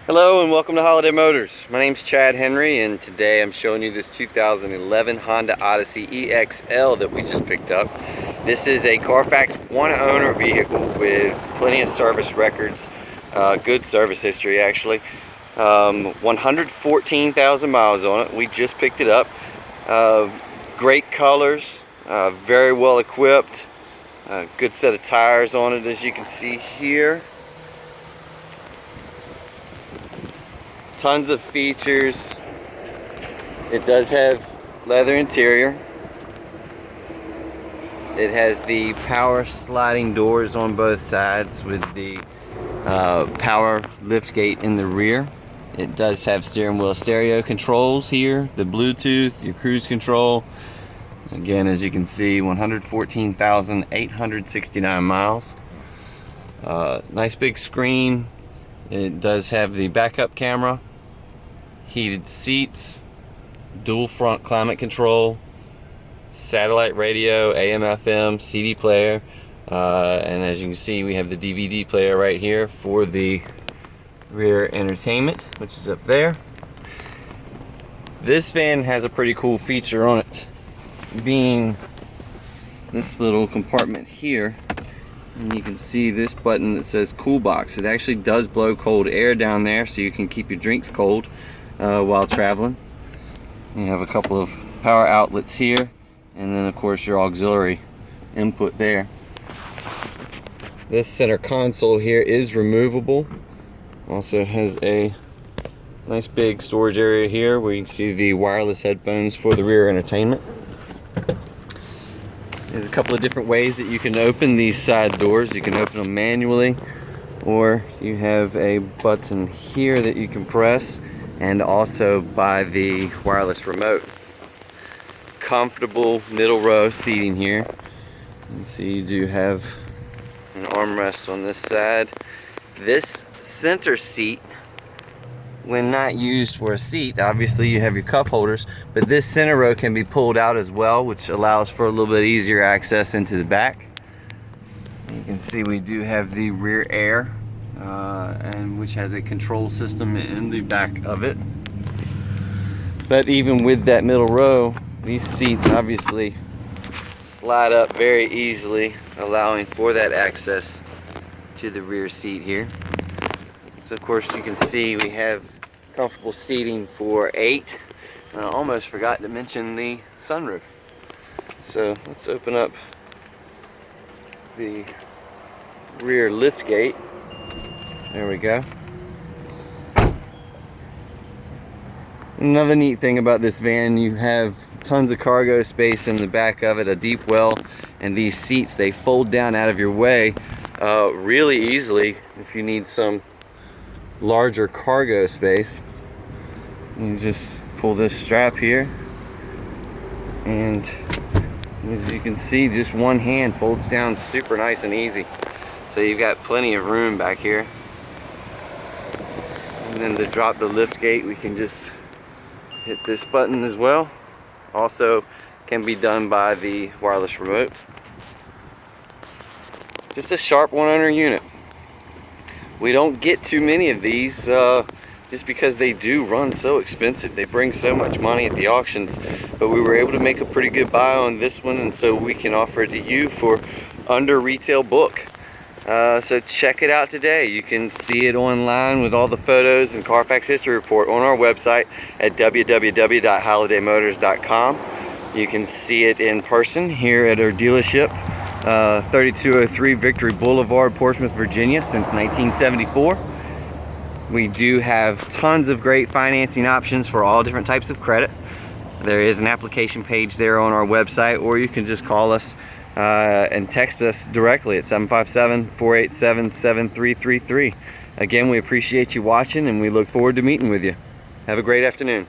Hello and welcome to Holiday Motors. My name's Chad Henry and today I'm showing you this 2011 Honda Odyssey EXL that we just picked up. This is a CARFAX one owner vehicle with plenty of service records, good service history actually. 114,000 miles on it. We just picked it up. Great colors, very well equipped, good set of tires on it as you can see here. Tons of features. It does have leather interior. It has the power sliding doors on both sides with the power lift gate in the rear. It does have steering wheel stereo controls here, the Bluetooth, your cruise control. Again, as you can see, 114,869 miles. Nice big screen. It does have the backup camera, heated seats, dual front climate control, satellite radio, AM FM, CD player, and as you can see we have the DVD player right here for the rear entertainment, which is up there. This van has a pretty cool feature on it, being this little compartment here. And you can see this button that says cool box. It actually does blow cold air down there so you can keep your drinks cold while traveling. You have a couple of power outlets here, and then of course your auxiliary input there. This center console here is removable. Also has a nice big storage area here where you can see the wireless headphones for the rear entertainment. There's a couple of different ways that you can open these side doors. You can open them manually, or you have a button here that you can press, and also by the wireless remote. Comfortable middle row seating here. You can see you do have an armrest on this side. This center seat, when not used for a seat, obviously you have your cup holders, but this center row can be pulled out as well, which allows for a little bit easier access into the back. You can see we do have the rear air, and which has a control system in the back of it. But even with that middle row, these seats obviously slide up very easily, allowing for that access to the rear seat here. So of course you can see we have comfortable seating for 8. And I almost forgot to mention the sunroof. So let's open up the rear lift gate. There we go. Another neat thing about this van, you have tons of cargo space in the back of it, a deep well, and these seats, they fold down out of your way really easily if you need some larger cargo space. You just pull this strap here, and as you can see, just one hand folds down super nice and easy. So you've got plenty of room back here. And then to drop the lift gate, we can just hit this button as well. Also can be done by the wireless remote. Just a sharp one owner unit. We don't get too many of these just because they do run so expensive. They bring so much money at the auctions, but we were able to make a pretty good buy on this one, and so we can offer it to you for under retail book. So check it out today. You can see it online with all the photos and Carfax history report on our website at www.holidaymotors.com. You can see it in person here at our dealership, 3203 Victory Boulevard, Portsmouth, Virginia, since 1974. We do have tons of great financing options for all different types of credit. There is an application page there on our website, or you can just call us and text us directly at 757-487-7333. Again, we appreciate you watching, and we look forward to meeting with you. Have a great afternoon.